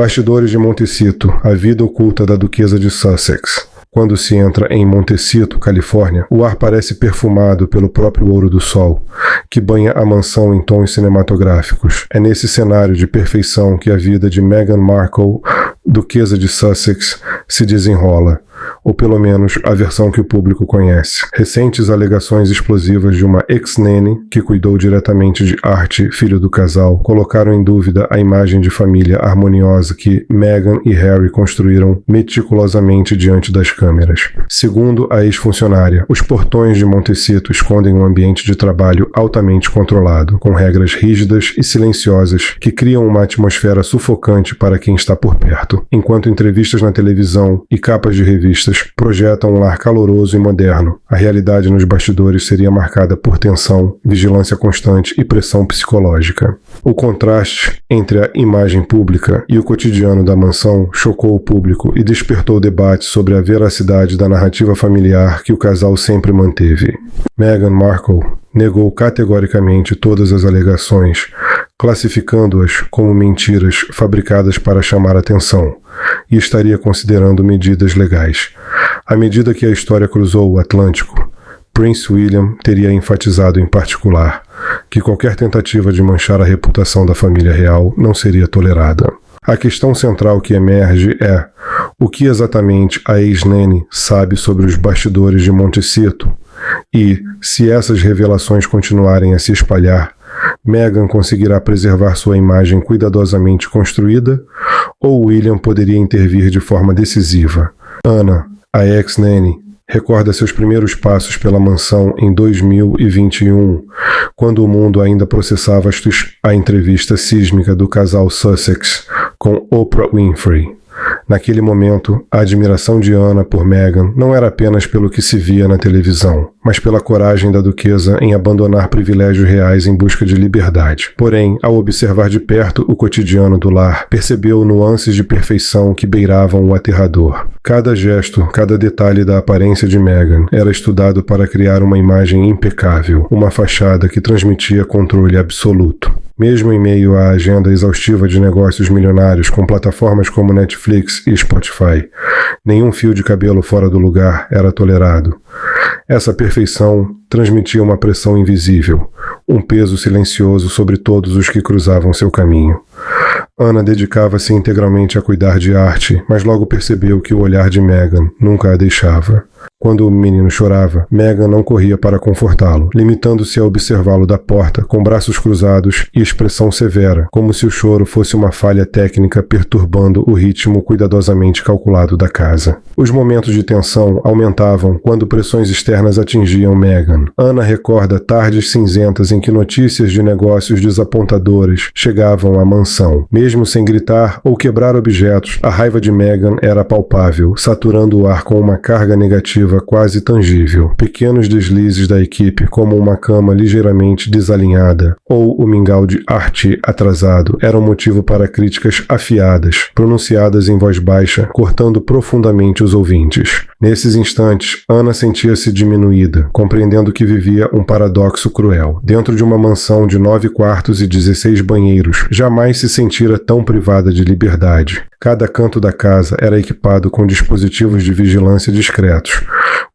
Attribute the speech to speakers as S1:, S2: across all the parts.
S1: Bastidores de Montecito, a vida oculta da Duquesa de Sussex. Quando se entra em Montecito, Califórnia, o ar parece perfumado pelo próprio ouro do sol, que banha a mansão em tons cinematográficos. É nesse cenário de perfeição que a vida de Meghan Markle, Duquesa de Sussex, se desenrola, ou pelo menos a versão que o público conhece. Recentes alegações explosivas de uma ex-nene que cuidou diretamente de Archie, filho do casal, colocaram em dúvida a imagem de família harmoniosa que Meghan e Harry construíram meticulosamente diante das câmeras. Segundo a ex-funcionária, os portões de Montecito escondem um ambiente de trabalho altamente controlado, com regras rígidas e silenciosas que criam uma atmosfera sufocante para quem está por perto, enquanto entrevistas na televisão e capas de revistas projetam um lar caloroso e moderno. A realidade nos bastidores seria marcada por tensão, vigilância constante e pressão psicológica. O contraste entre a imagem pública e o cotidiano da mansão chocou o público e despertou debate sobre a veracidade da narrativa familiar que o casal sempre manteve. Meghan Markle negou categoricamente todas as alegações, classificando-as como mentiras fabricadas para chamar atenção, e estaria considerando medidas legais. À medida que a história cruzou o Atlântico, Prince William teria enfatizado em particular que qualquer tentativa de manchar a reputação da família real não seria tolerada. A questão central que emerge é: o que exatamente a ex-nene sabe sobre os bastidores de Montecito? E, se essas revelações continuarem a se espalhar, Meghan conseguirá preservar sua imagem cuidadosamente construída, ou William poderia intervir de forma decisiva? Anna, a ex-nene, recorda seus primeiros passos pela mansão em 2021, quando o mundo ainda processava a entrevista sísmica do casal Sussex com Oprah Winfrey. Naquele momento, a admiração de Anna por Meghan não era apenas pelo que se via na televisão, mas pela coragem da duquesa em abandonar privilégios reais em busca de liberdade. Porém, ao observar de perto o cotidiano do lar, percebeu nuances de perfeição que beiravam o aterrador. Cada gesto, cada detalhe da aparência de Meghan era estudado para criar uma imagem impecável, uma fachada que transmitia controle absoluto. Mesmo em meio à agenda exaustiva de negócios milionários com plataformas como Netflix e Spotify, nenhum fio de cabelo fora do lugar era tolerado. Essa perfeição transmitia uma pressão invisível, um peso silencioso sobre todos os que cruzavam seu caminho. Anna dedicava-se integralmente a cuidar de Archie, mas logo percebeu que o olhar de Meghan nunca a deixava. Quando o menino chorava, Meghan não corria para confortá-lo, limitando-se a observá-lo da porta, com braços cruzados e expressão severa, como se o choro fosse uma falha técnica perturbando o ritmo cuidadosamente calculado da casa. Os momentos de tensão aumentavam quando pressões externas atingiam Meghan. Anna recorda tardes cinzentas em que notícias de negócios desapontadoras chegavam à mansão. Mesmo sem gritar ou quebrar objetos, a raiva de Meghan era palpável, saturando o ar com uma carga negativa quase tangível. Pequenos deslizes da equipe, como uma cama ligeiramente desalinhada ou o mingau de Archie atrasado, eram motivo para críticas afiadas, pronunciadas em voz baixa, cortando profundamente os ouvintes. Nesses instantes, Anna sentia-se diminuída, compreendendo que vivia um paradoxo cruel. Dentro de uma mansão de 9 quartos e 16 banheiros, jamais se sentira tão privada de liberdade. Cada canto da casa era equipado com dispositivos de vigilância discretos,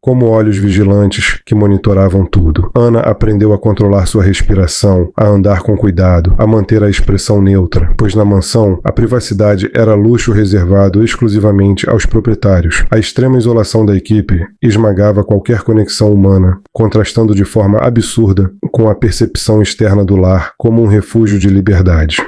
S1: como olhos vigilantes que monitoravam tudo. Anna aprendeu a controlar sua respiração, a andar com cuidado, a manter a expressão neutra, pois na mansão a privacidade era luxo reservado exclusivamente aos proprietários. A extrema isolação da equipe esmagava qualquer conexão humana, contrastando de forma absurda com a percepção externa do lar como um refúgio de liberdade.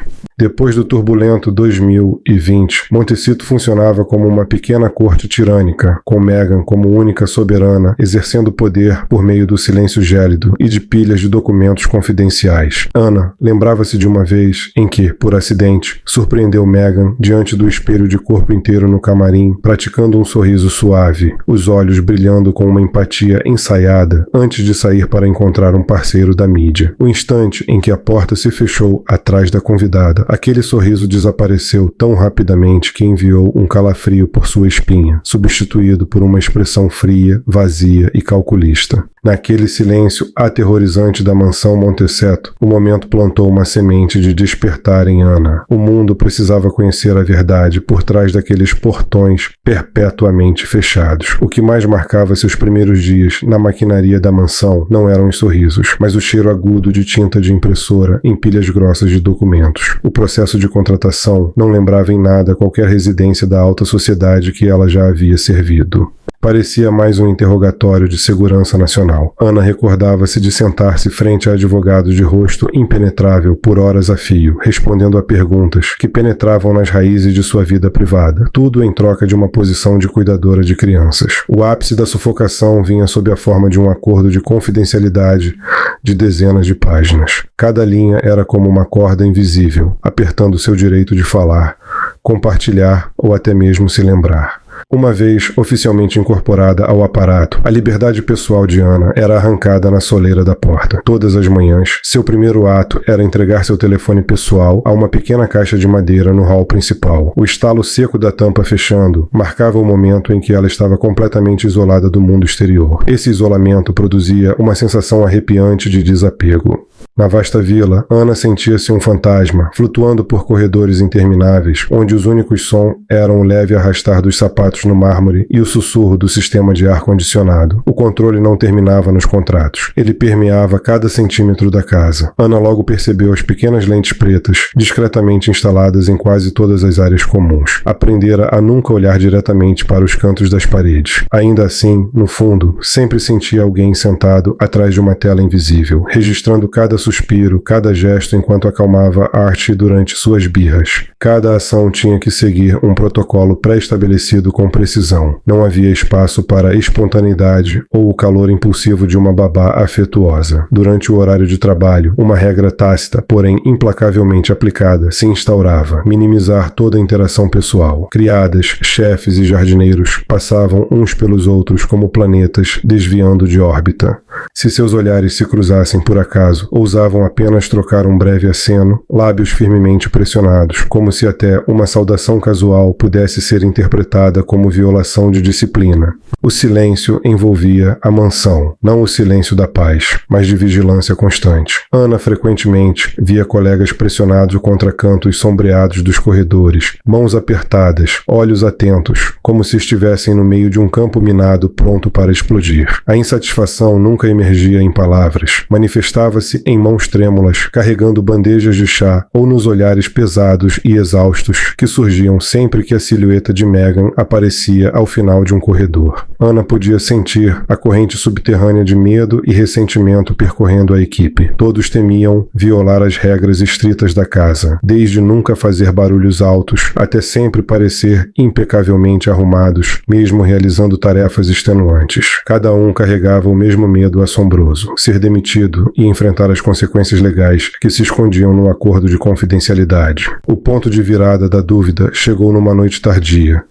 S1: Depois do turbulento 2020, Montecito funcionava como uma pequena corte tirânica, com Meghan como única soberana, exercendo poder por meio do silêncio gélido e de pilhas de documentos confidenciais. Anna lembrava-se de uma vez em que, por acidente, surpreendeu Meghan diante do espelho de corpo inteiro no camarim, praticando um sorriso suave, os olhos brilhando com uma empatia ensaiada antes de sair para encontrar um parceiro da mídia. O instante em que a porta se fechou atrás da convidada, aquele sorriso desapareceu tão rapidamente que enviou um calafrio por sua espinha, substituído por uma expressão fria fria, vazia e calculista. Naquele silêncio aterrorizante da mansão Montecito, o momento plantou uma semente de despertar em Ana. O mundo precisava conhecer a verdade por trás daqueles portões perpetuamente fechados. O que mais marcava seus primeiros dias na maquinaria da mansão não eram os sorrisos, mas o cheiro agudo de tinta de impressora em pilhas grossas de documentos. O processo de contratação não lembrava em nada qualquer residência da alta sociedade que ela já havia servido. Parecia mais um interrogatório de segurança nacional. Ana recordava-se de sentar-se frente a advogados de rosto impenetrável por horas a fio, respondendo a perguntas que penetravam nas raízes de sua vida privada, tudo em troca de uma posição de cuidadora de crianças. O ápice da sufocação vinha sob a forma de um acordo de confidencialidade de dezenas de páginas. Cada linha era como uma corda invisível, apertando seu direito de falar, compartilhar ou até mesmo se lembrar. Uma vez oficialmente incorporada ao aparato, a liberdade pessoal de Ana era arrancada na soleira da porta. Todas as manhãs, seu primeiro ato era entregar seu telefone pessoal a uma pequena caixa de madeira no hall principal. O estalo seco da tampa fechando marcava o momento em que ela estava completamente isolada do mundo exterior. Esse isolamento produzia uma sensação arrepiante de desapego. Na vasta vila, Ana sentia-se um fantasma, flutuando por corredores intermináveis, onde os únicos sons eram o leve arrastar dos sapatos no mármore e o sussurro do sistema de ar-condicionado. O controle não terminava nos contratos. Ele permeava cada centímetro da casa. Ana logo percebeu as pequenas lentes pretas, discretamente instaladas em quase todas as áreas comuns. Aprendera a nunca olhar diretamente para os cantos das paredes. Ainda assim, no fundo, sempre sentia alguém sentado atrás de uma tela invisível, registrando cada suspiro, cada gesto enquanto acalmava Archie durante suas birras. Cada ação tinha que seguir um protocolo pré-estabelecido com precisão. Não havia espaço para espontaneidade ou o calor impulsivo de uma babá afetuosa. Durante o horário de trabalho, uma regra tácita, porém implacavelmente aplicada, se instaurava: minimizar toda a interação pessoal. Criadas, chefes e jardineiros passavam uns pelos outros como planetas desviando de órbita. Se seus olhares se cruzassem por acaso, ousavam apenas trocar um breve aceno, lábios firmemente pressionados, como se até uma saudação casual pudesse ser interpretada como violação de disciplina. O silêncio envolvia a mansão, não o silêncio da paz, mas de vigilância constante. Ana frequentemente via colegas pressionados contra cantos sombreados dos corredores, mãos apertadas, olhos atentos, como se estivessem no meio de um campo minado pronto para explodir. A insatisfação nunca emergia em palavras, manifestava-se em mãos trêmulas, carregando bandejas de chá ou nos olhares pesados e exaustos que surgiam sempre que a silhueta de Megan aparecia ao final de um corredor. Ana podia sentir a corrente subterrânea de medo e ressentimento percorrendo a equipe. Todos temiam violar as regras estritas da casa, desde nunca fazer barulhos altos até sempre parecer impecavelmente arrumados, mesmo realizando tarefas extenuantes. Cada um carregava o mesmo medo assombroso: ser demitido e enfrentar as consequências legais que se escondiam no acordo de confidencialidade. O ponto de virada da dúvida chegou numa noite tardia,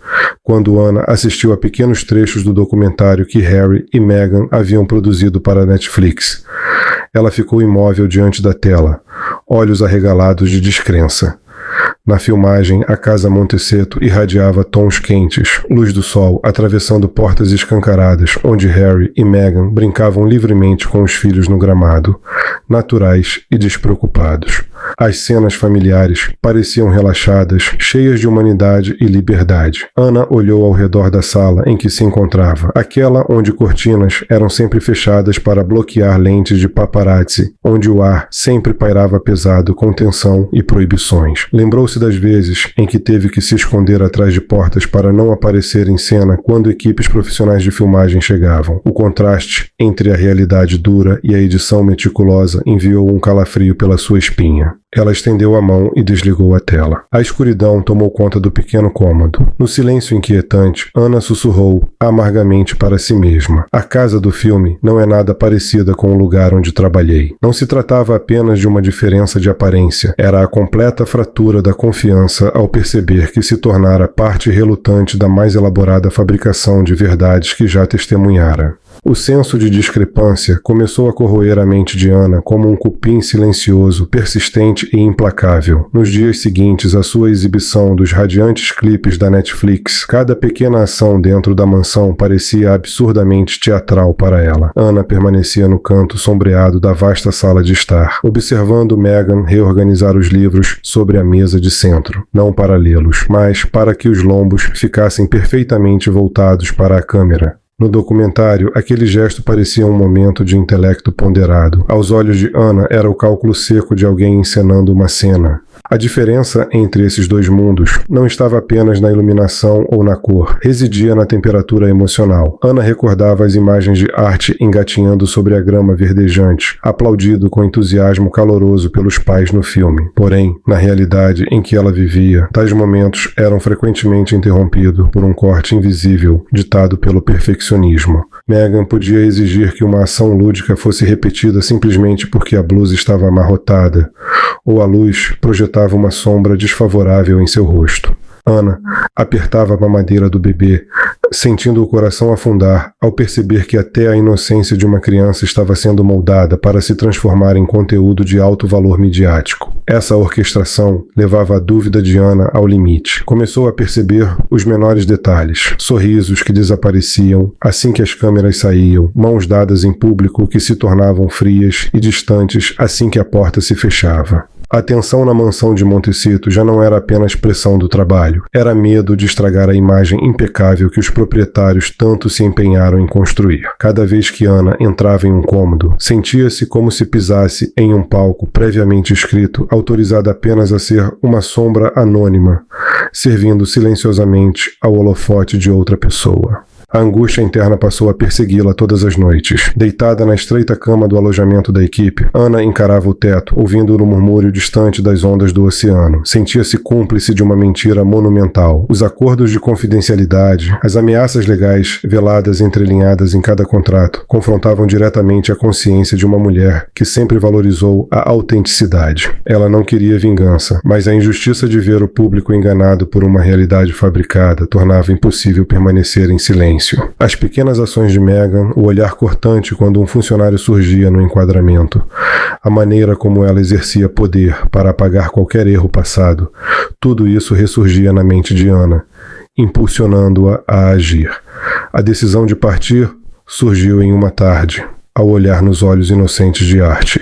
S1: quando Ana assistiu a pequenos trechos do documentário que Harry e Meghan haviam produzido para a Netflix. Ela ficou imóvel diante da tela, olhos arregalados de descrença. Na filmagem, a casa Montecito irradiava tons quentes, luz do sol atravessando portas escancaradas, onde Harry e Meghan brincavam livremente com os filhos no gramado, naturais e despreocupados. As cenas familiares pareciam relaxadas, cheias de humanidade e liberdade. Ana olhou ao redor da sala em que se encontrava, aquela onde cortinas eram sempre fechadas para bloquear lentes de paparazzi, onde o ar sempre pairava pesado com tensão e proibições. Lembrou-se das vezes em que teve que se esconder atrás de portas para não aparecer em cena quando equipes profissionais de filmagem chegavam. O contraste entre a realidade dura e a edição meticulosa enviou um calafrio pela sua espinha. Ela estendeu a mão e desligou a tela. A escuridão tomou conta do pequeno cômodo. No silêncio inquietante, Ana sussurrou amargamente para si mesma: a casa do filme não é nada parecida com o lugar onde trabalhei. Não se tratava apenas de uma diferença de aparência, era a completa fratura da confiança ao perceber que se tornara parte relutante da mais elaborada fabricação de verdades que já testemunhara. O senso de discrepância começou a corroer a mente de Ana como um cupim silencioso, persistente e implacável. Nos dias seguintes à sua exibição dos radiantes clipes da Netflix, cada pequena ação dentro da mansão parecia absurdamente teatral para ela. Ana permanecia no canto sombreado da vasta sala de estar, observando Megan reorganizar os livros sobre a mesa de centro, não para lê-los, mas para que os lombos ficassem perfeitamente voltados para a câmera. No documentário, aquele gesto parecia um momento de intelecto ponderado. Aos olhos de Ana, era o cálculo seco de alguém encenando uma cena. A diferença entre esses dois mundos não estava apenas na iluminação ou na cor, residia na temperatura emocional. Ana recordava as imagens de arte engatinhando sobre a grama verdejante, aplaudido com entusiasmo caloroso pelos pais no filme. Porém, na realidade em que ela vivia, tais momentos eram frequentemente interrompidos por um corte invisível, ditado pelo perfeccionismo. Megan podia exigir que uma ação lúdica fosse repetida simplesmente porque a blusa estava amarrotada, ou a luz projetava uma sombra desfavorável em seu rosto. Ana apertava a mamadeira do bebê, sentindo o coração afundar ao perceber que até a inocência de uma criança estava sendo moldada para se transformar em conteúdo de alto valor midiático. Essa orquestração levava a dúvida de Ana ao limite. Começou a perceber os menores detalhes, sorrisos que desapareciam assim que as câmeras saíam, mãos dadas em público que se tornavam frias e distantes assim que a porta se fechava. A tensão na mansão de Montecito já não era apenas pressão do trabalho, era medo de estragar a imagem impecável que os proprietários tanto se empenharam em construir. Cada vez que Ana entrava em um cômodo, sentia-se como se pisasse em um palco previamente escrito, autorizada apenas a ser uma sombra anônima, servindo silenciosamente ao holofote de outra pessoa. A angústia interna passou a persegui-la todas as noites. Deitada na estreita cama do alojamento da equipe, Ana encarava o teto, ouvindo o murmúrio distante das ondas do oceano. Sentia-se cúmplice de uma mentira monumental. Os acordos de confidencialidade, as ameaças legais veladas entrelinhadas em cada contrato, confrontavam diretamente a consciência de uma mulher que sempre valorizou a autenticidade. Ela não queria vingança, mas a injustiça de ver o público enganado por uma realidade fabricada tornava impossível permanecer em silêncio. As pequenas ações de Megan, o olhar cortante quando um funcionário surgia no enquadramento, a maneira como ela exercia poder para apagar qualquer erro passado, tudo isso ressurgia na mente de Ana, impulsionando-a a agir. A decisão de partir surgiu em uma tarde, ao olhar nos olhos inocentes de Art.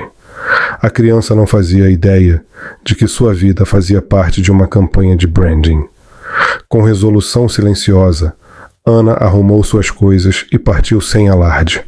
S1: A criança não fazia ideia de que sua vida fazia parte de uma campanha de branding. Com resolução silenciosa, Ana arrumou suas coisas e partiu sem alarde,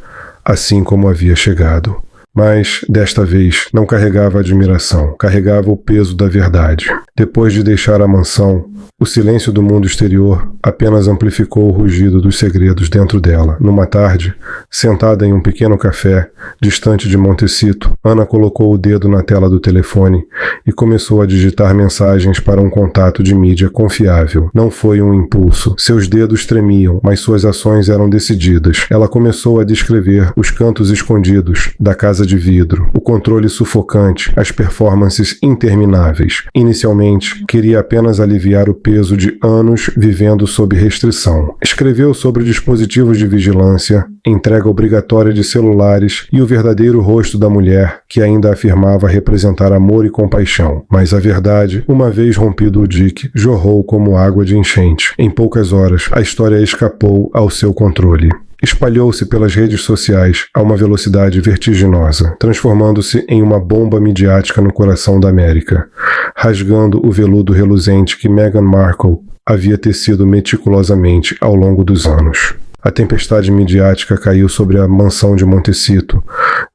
S1: assim como havia chegado. Mas, desta vez, não carregava admiração, carregava o peso da verdade. Depois de deixar a mansão, o silêncio do mundo exterior apenas amplificou o rugido dos segredos dentro dela. Numa tarde, sentada em um pequeno café, distante de Montecito, Ana colocou o dedo na tela do telefone e começou a digitar mensagens para um contato de mídia confiável. Não foi um impulso. Seus dedos tremiam, mas suas ações eram decididas. Ela começou a descrever os cantos escondidos da casa de vidro, o controle sufocante, as performances intermináveis. Inicialmente, queria apenas aliviar o peso de anos vivendo sob restrição. Escreveu sobre dispositivos de vigilância, entrega obrigatória de celulares e o verdadeiro rosto da mulher que ainda afirmava representar amor e compaixão. Mas a verdade, uma vez rompido o dique, jorrou como água de enchente. Em poucas horas, a história escapou ao seu controle. Espalhou-se pelas redes sociais a uma velocidade vertiginosa, transformando-se em uma bomba midiática no coração da América, rasgando o veludo reluzente que Meghan Markle havia tecido meticulosamente ao longo dos anos. A tempestade midiática caiu sobre a mansão de Montecito,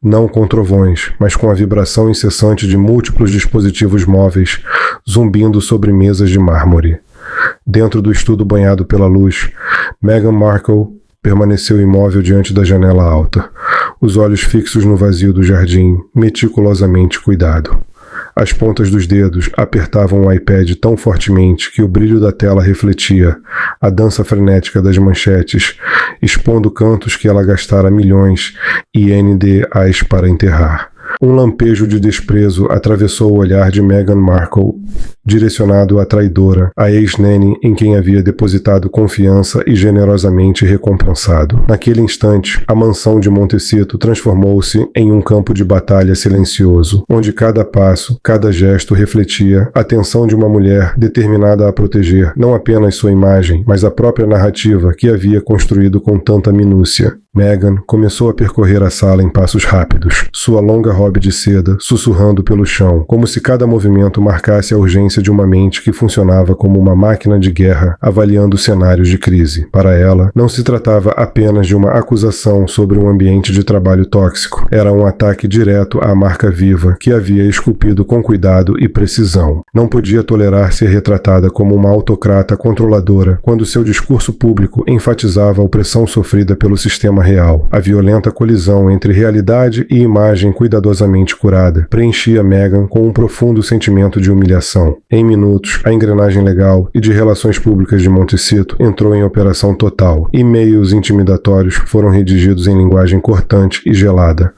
S1: não com trovões, mas com a vibração incessante de múltiplos dispositivos móveis zumbindo sobre mesas de mármore. Dentro do estudo banhado pela luz, Meghan Markle permaneceu imóvel diante da janela alta, os olhos fixos no vazio do jardim, meticulosamente cuidado. As pontas dos dedos apertavam o iPad tão fortemente que o brilho da tela refletia a dança frenética das manchetes, expondo cantos que ela gastara milhões e NDAs para enterrar. Um lampejo de desprezo atravessou o olhar de Meghan Markle direcionado à traidora, a ex-nene em quem havia depositado confiança e generosamente recompensado. Naquele instante, a mansão de Montecito transformou-se em um campo de batalha silencioso, onde cada passo, cada gesto refletia a tensão de uma mulher determinada a proteger não apenas sua imagem, mas a própria narrativa que havia construído com tanta minúcia. Megan começou a percorrer a sala em passos rápidos, sua longa robe de seda sussurrando pelo chão, como se cada movimento marcasse a urgência de uma mente que funcionava como uma máquina de guerra avaliando cenários de crise. Para ela, não se tratava apenas de uma acusação sobre um ambiente de trabalho tóxico. Era um ataque direto à marca viva que havia esculpido com cuidado e precisão. Não podia tolerar ser retratada como uma autocrata controladora quando seu discurso público enfatizava a opressão sofrida pelo sistema real. A violenta colisão entre realidade e imagem cuidadosamente curada preenchia Megan com um profundo sentimento de humilhação. Em minutos, a engrenagem legal e de relações públicas de Montecito entrou em operação total. E-mails intimidatórios foram redigidos em linguagem cortante e gelada,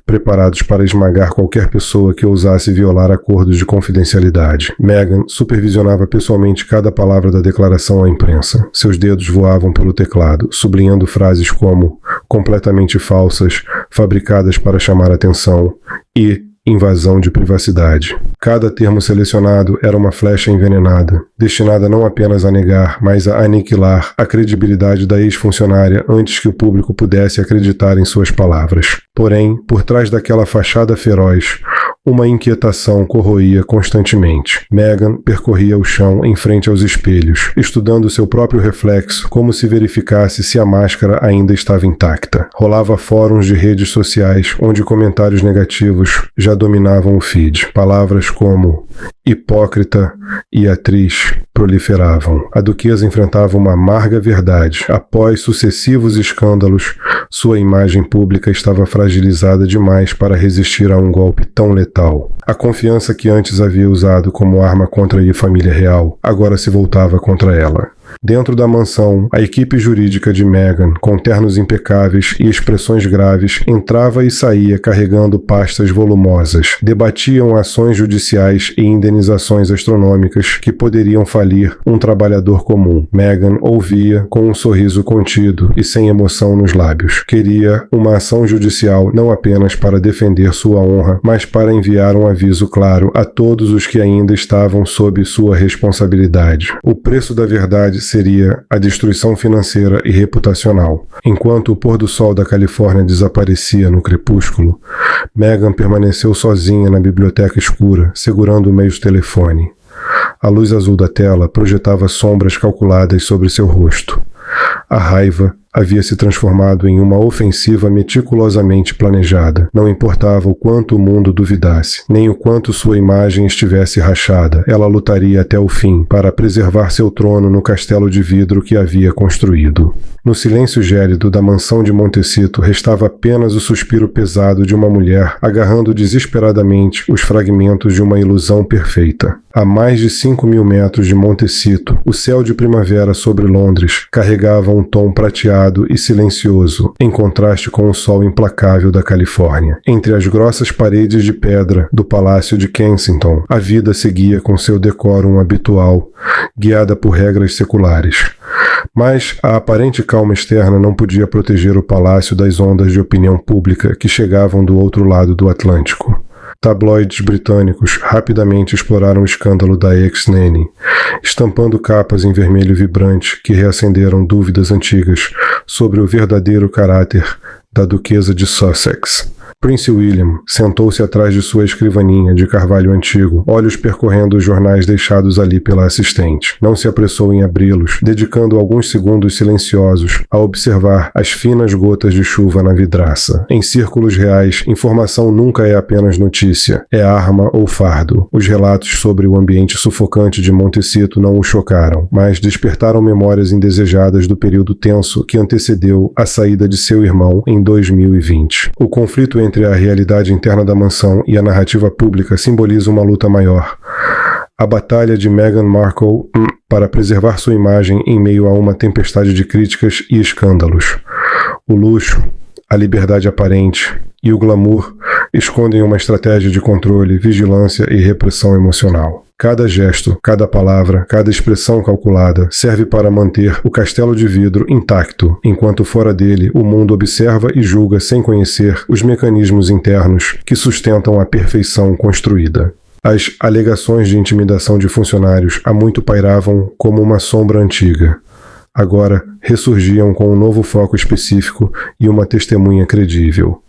S1: preparados para esmagar qualquer pessoa que ousasse violar acordos de confidencialidade. Megan supervisionava pessoalmente cada palavra da declaração à imprensa. Seus dedos voavam pelo teclado, sublinhando frases como completamente falsas, fabricadas para chamar atenção e invasão de privacidade. Cada termo selecionado era uma flecha envenenada, destinada não apenas a negar, mas a aniquilar a credibilidade da ex-funcionária antes que o público pudesse acreditar em suas palavras. Porém, por trás daquela fachada feroz, uma inquietação corroía constantemente. Megan percorria o chão em frente aos espelhos, estudando seu próprio reflexo como se verificasse se a máscara ainda estava intacta. Rolava fóruns de redes sociais onde comentários negativos já dominavam o feed. Palavras como hipócrita e atriz proliferavam. A duquesa enfrentava uma amarga verdade. Após sucessivos escândalos, sua imagem pública estava fragilizada demais para resistir a um golpe tão letal. A confiança que antes havia usado como arma contra a família real, agora se voltava contra ela. Dentro da mansão, a equipe jurídica de Megan, com ternos impecáveis e expressões graves, entrava e saía carregando pastas volumosas. Debatiam ações judiciais e indenizações astronômicas que poderiam falir um trabalhador comum. Megan ouvia com um sorriso contido e sem emoção nos lábios. Queria uma ação judicial não apenas para defender sua honra, mas para enviar um aviso claro a todos os que ainda estavam sob sua responsabilidade. O preço da verdade seria a destruição financeira e reputacional. Enquanto o pôr do sol da Califórnia desaparecia no crepúsculo, Megan permaneceu sozinha na biblioteca escura, segurando o meio-telefone. A luz azul da tela projetava sombras calculadas sobre seu rosto. A raiva havia se transformado em uma ofensiva meticulosamente planejada. Não importava o quanto o mundo duvidasse, nem o quanto sua imagem estivesse rachada, ela lutaria até o fim para preservar seu trono no castelo de vidro que havia construído. No silêncio gélido da mansão de Montecito restava apenas o suspiro pesado de uma mulher agarrando desesperadamente os fragmentos de uma ilusão perfeita. A mais de 5.000 metros de Montecito, o céu de primavera sobre Londres carregava um tom prateado e silencioso, em contraste com o sol implacável da Califórnia. Entre as grossas paredes de pedra do Palácio de Kensington, a vida seguia com seu decórum habitual, guiada por regras seculares. Mas a aparente calma externa não podia proteger o palácio das ondas de opinião pública que chegavam do outro lado do Atlântico. Tabloides britânicos rapidamente exploraram o escândalo da ex-nene, estampando capas em vermelho vibrante que reacenderam dúvidas antigas sobre o verdadeiro caráter da duquesa de Sussex. Prince William sentou-se atrás de sua escrivaninha de carvalho antigo, olhos percorrendo os jornais deixados ali pela assistente. Não se apressou em abri-los, dedicando alguns segundos silenciosos a observar as finas gotas de chuva na vidraça. Em círculos reais, informação nunca é apenas notícia, é arma ou fardo. Os relatos sobre o ambiente sufocante de Montecito não o chocaram, mas despertaram memórias indesejadas do período tenso que antecedeu a saída de seu irmão em 2020. O conflito entre a realidade interna da mansão e a narrativa pública simboliza uma luta maior. A batalha de Meghan Markle para preservar sua imagem em meio a uma tempestade de críticas e escândalos. O luxo, a liberdade aparente e o glamour escondem uma estratégia de controle, vigilância e repressão emocional. Cada gesto, cada palavra, cada expressão calculada serve para manter o castelo de vidro intacto, enquanto fora dele o mundo observa e julga sem conhecer os mecanismos internos que sustentam a perfeição construída. As alegações de intimidação de funcionários há muito pairavam como uma sombra antiga. Agora ressurgiam com um novo foco específico e uma testemunha credível.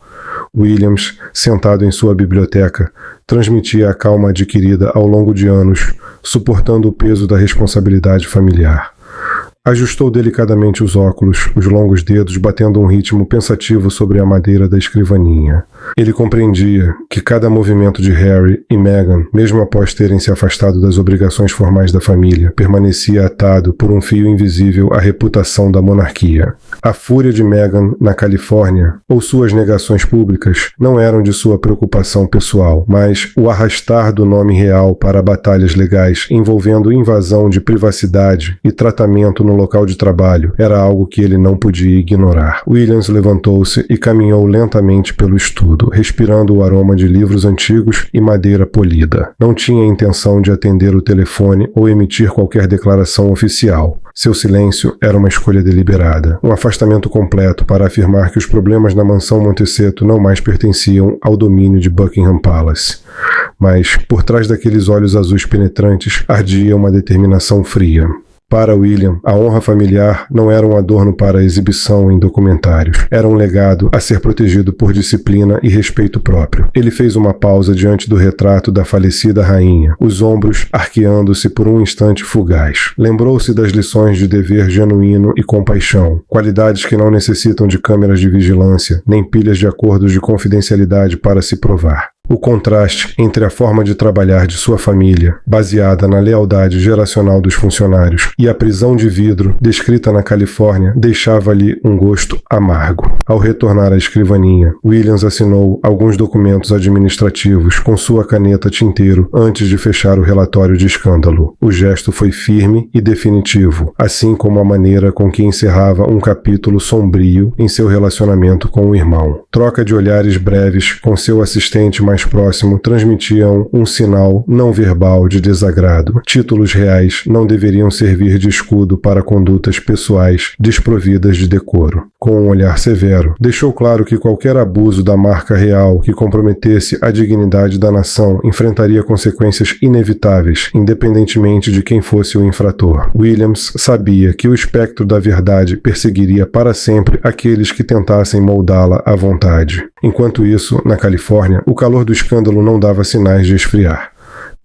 S1: Williams, sentado em sua biblioteca, transmitia a calma adquirida ao longo de anos, suportando o peso da responsabilidade familiar. Ajustou delicadamente os óculos, os longos dedos batendo um ritmo pensativo sobre a madeira da escrivaninha. Ele compreendia que cada movimento de Harry e Meghan, mesmo após terem se afastado das obrigações formais da família, permanecia atado por um fio invisível à reputação da monarquia. A fúria de Meghan na Califórnia, ou suas negações públicas, não eram de sua preocupação pessoal, mas o arrastar do nome real para batalhas legais envolvendo invasão de privacidade e tratamento no local de trabalho era algo que ele não podia ignorar. Williams levantou-se e caminhou lentamente pelo estudo, respirando o aroma de livros antigos e madeira polida. Não tinha intenção de atender o telefone ou emitir qualquer declaração oficial. Seu silêncio era uma escolha deliberada, um afastamento completo para afirmar que os problemas na mansão Montecito não mais pertenciam ao domínio de Buckingham Palace. Mas, por trás daqueles olhos azuis penetrantes, ardia uma determinação fria. Para William, a honra familiar não era um adorno para exibição em documentários. Era um legado a ser protegido por disciplina e respeito próprio. Ele fez uma pausa diante do retrato da falecida rainha, os ombros arqueando-se por um instante fugaz. Lembrou-se das lições de dever genuíno e compaixão, qualidades que não necessitam de câmeras de vigilância, nem pilhas de acordos de confidencialidade para se provar. O contraste entre a forma de trabalhar de sua família, baseada na lealdade geracional dos funcionários, e a prisão de vidro descrita na Califórnia deixava-lhe um gosto amargo. Ao retornar à escrivaninha, Williams assinou alguns documentos administrativos com sua caneta tinteiro antes de fechar o relatório de escândalo. O gesto foi firme e definitivo, assim como a maneira com que encerrava um capítulo sombrio em seu relacionamento com o irmão. Troca de olhares breves com seu assistente mais próximo transmitiam um sinal não verbal de desagrado. Títulos reais não deveriam servir de escudo para condutas pessoais desprovidas de decoro. Com um olhar severo, deixou claro que qualquer abuso da marca real que comprometesse a dignidade da nação enfrentaria consequências inevitáveis, independentemente de quem fosse o infrator. Williams sabia que o espectro da verdade perseguiria para sempre aqueles que tentassem moldá-la à vontade. Enquanto isso, na Califórnia, o calor do escândalo não dava sinais de esfriar.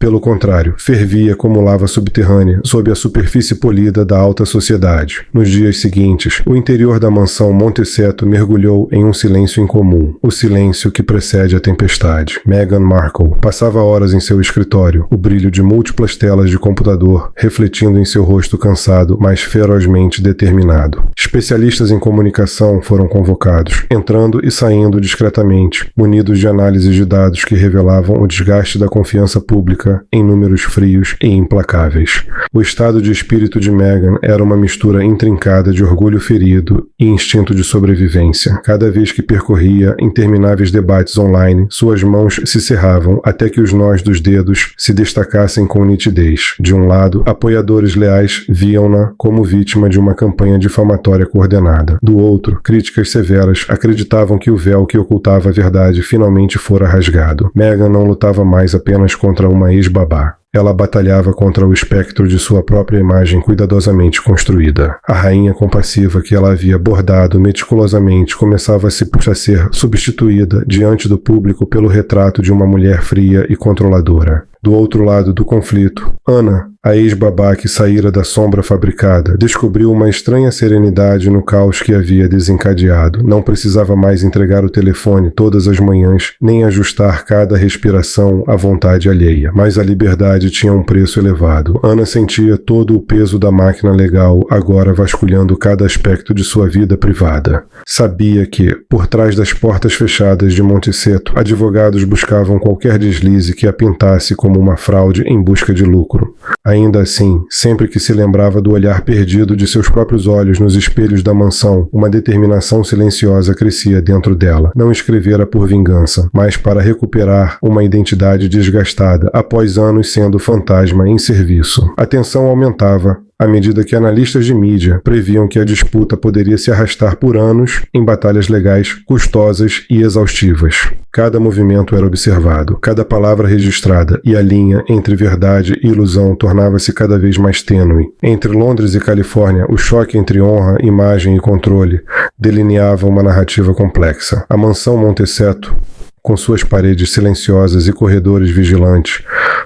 S1: Pelo contrário, fervia como lava subterrânea sob a superfície polida da alta sociedade. Nos dias seguintes, o interior da mansão Montecito mergulhou em um silêncio incomum, o silêncio que precede a tempestade. Meghan Markle passava horas em seu escritório, o brilho de múltiplas telas de computador refletindo em seu rosto cansado, mas ferozmente determinado. Especialistas em comunicação foram convocados, entrando e saindo discretamente, munidos de análises de dados que revelavam o desgaste da confiança pública em números frios e implacáveis. O estado de espírito de Meghan era uma mistura intrincada de orgulho ferido e instinto de sobrevivência. Cada vez que percorria intermináveis debates online, suas mãos se cerravam até que os nós dos dedos se destacassem com nitidez. De um lado, apoiadores leais viam-na como vítima de uma campanha difamatória coordenada. Do outro, críticas severas acreditavam que o véu que ocultava a verdade finalmente fora rasgado. Meghan não lutava mais apenas contra uma ex-babá. Ela batalhava contra o espectro de sua própria imagem cuidadosamente construída. A rainha compassiva que ela havia bordado meticulosamente começava a ser substituída diante do público pelo retrato de uma mulher fria e controladora. Do outro lado do conflito, Anna, a ex-babá que saíra da sombra fabricada, descobriu uma estranha serenidade no caos que havia desencadeado. Não precisava mais entregar o telefone todas as manhãs, nem ajustar cada respiração à vontade alheia. Mas a liberdade tinha um preço elevado. Anna sentia todo o peso da máquina legal agora vasculhando cada aspecto de sua vida privada. Sabia que, por trás das portas fechadas de Montecito, advogados buscavam qualquer deslize que a pintasse como como uma fraude em busca de lucro. Ainda assim, sempre que se lembrava do olhar perdido de seus próprios olhos nos espelhos da mansão, uma determinação silenciosa crescia dentro dela. Não escrevera por vingança, mas para recuperar uma identidade desgastada após anos sendo fantasma em serviço. A tensão aumentava à medida que analistas de mídia previam que a disputa poderia se arrastar por anos em batalhas legais custosas e exaustivas. Cada movimento era observado, cada palavra registrada, e a linha entre verdade e ilusão tornava-se cada vez mais tênue. Entre Londres e Califórnia, o choque entre honra, imagem e controle delineava uma narrativa complexa. A mansão Montecito, com suas paredes silenciosas e corredores vigilantes,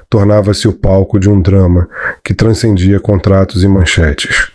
S1: tornava-se o palco de um drama que transcendia contratos e manchetes.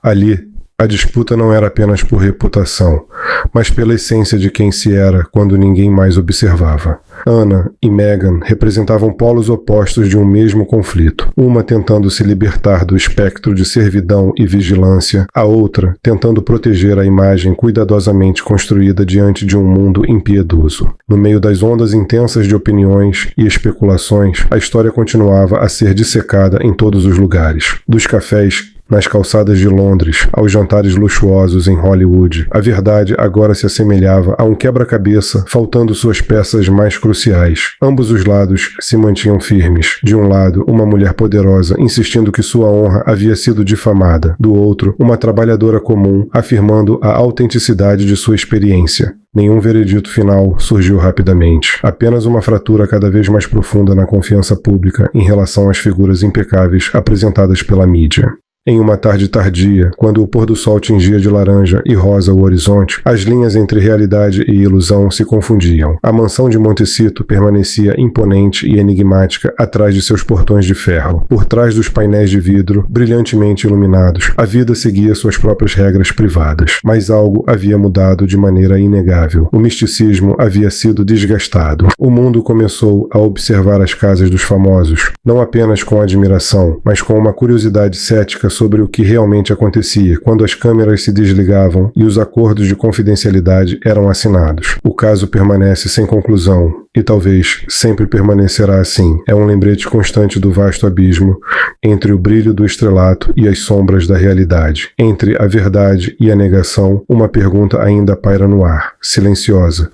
S1: Ali, a disputa não era apenas por reputação, mas pela essência de quem se era quando ninguém mais observava. Anna e Meghan representavam polos opostos de um mesmo conflito, uma tentando se libertar do espectro de servidão e vigilância, a outra tentando proteger a imagem cuidadosamente construída diante de um mundo impiedoso. No meio das ondas intensas de opiniões e especulações, a história continuava a ser dissecada em todos os lugares, dos cafés nas calçadas de Londres, aos jantares luxuosos em Hollywood. A verdade agora se assemelhava a um quebra-cabeça, faltando suas peças mais cruciais. Ambos os lados se mantinham firmes. De um lado, uma mulher poderosa, insistindo que sua honra havia sido difamada. Do outro, uma trabalhadora comum, afirmando a autenticidade de sua experiência. Nenhum veredito final surgiu rapidamente. Apenas uma fratura cada vez mais profunda na confiança pública em relação às figuras impecáveis apresentadas pela mídia. Em uma tarde tardia, quando o pôr do sol tingia de laranja e rosa o horizonte, as linhas entre realidade e ilusão se confundiam. A mansão de Montecito permanecia imponente e enigmática atrás de seus portões de ferro. Por trás dos painéis de vidro, brilhantemente iluminados, a vida seguia suas próprias regras privadas. Mas algo havia mudado de maneira inegável. O misticismo havia sido desgastado. O mundo começou a observar as casas dos famosos, não apenas com admiração, mas com uma curiosidade cética sobre o que realmente acontecia quando as câmeras se desligavam e os acordos de confidencialidade eram assinados. O caso permanece sem conclusão e talvez sempre permanecerá assim. É um lembrete constante do vasto abismo entre o brilho do estrelato e as sombras da realidade. Entre a verdade e a negação, uma pergunta ainda paira no ar, silenciosa,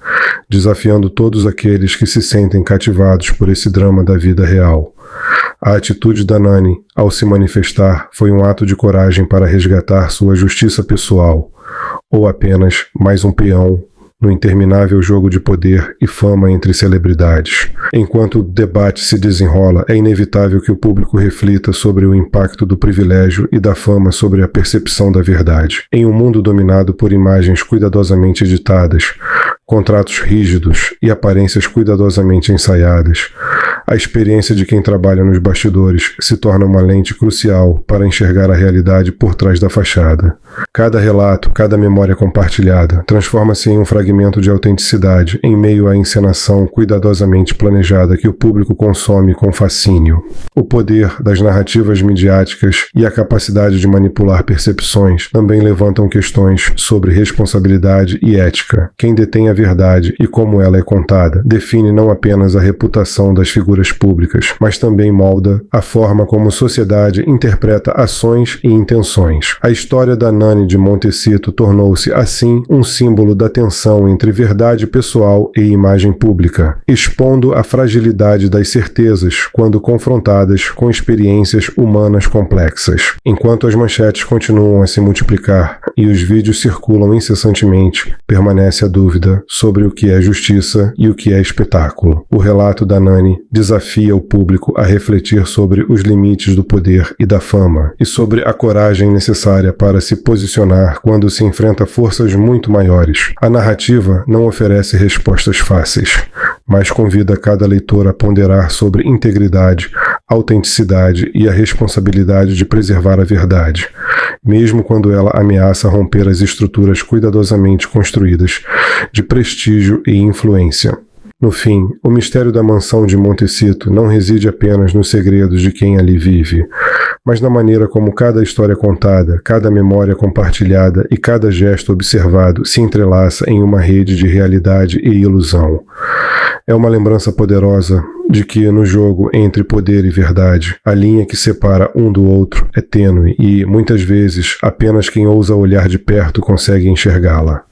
S1: desafiando todos aqueles que se sentem cativados por esse drama da vida real. A atitude da Nani, ao se manifestar, foi um ato de coragem para resgatar sua justiça pessoal, ou apenas mais um peão no interminável jogo de poder e fama entre celebridades. Enquanto o debate se desenrola, é inevitável que o público reflita sobre o impacto do privilégio e da fama sobre a percepção da verdade. Em um mundo dominado por imagens cuidadosamente editadas, contratos rígidos e aparências cuidadosamente ensaiadas, a experiência de quem trabalha nos bastidores se torna uma lente crucial para enxergar a realidade por trás da fachada. Cada relato, cada memória compartilhada, transforma-se em um fragmento de autenticidade em meio à encenação cuidadosamente planejada que o público consome com fascínio. O poder das narrativas midiáticas e a capacidade de manipular percepções também levantam questões sobre responsabilidade e ética. Quem detém a verdade e como ela é contada define não apenas a reputação das figuras públicas, mas também molda a forma como a sociedade interpreta ações e intenções. A história da Nani de Montecito tornou-se, assim, um símbolo da tensão entre verdade pessoal e imagem pública, expondo a fragilidade das certezas quando confrontadas com experiências humanas complexas. Enquanto as manchetes continuam a se multiplicar e os vídeos circulam incessantemente, permanece a dúvida sobre o que é justiça e o que é espetáculo. O relato da Nani desafia o público a refletir sobre os limites do poder e da fama, e sobre a coragem necessária para se posicionar quando se enfrenta forças muito maiores. A narrativa não oferece respostas fáceis, mas convida cada leitor a ponderar sobre integridade, autenticidade e a responsabilidade de preservar a verdade, mesmo quando ela ameaça romper as estruturas cuidadosamente construídas de prestígio e influência. No fim, o mistério da mansão de Montecito não reside apenas nos segredos de quem ali vive, mas na maneira como cada história contada, cada memória compartilhada e cada gesto observado se entrelaça em uma rede de realidade e ilusão. É uma lembrança poderosa de que no jogo entre poder e verdade, a linha que separa um do outro é tênue e, muitas vezes, apenas quem ousa olhar de perto consegue enxergá-la.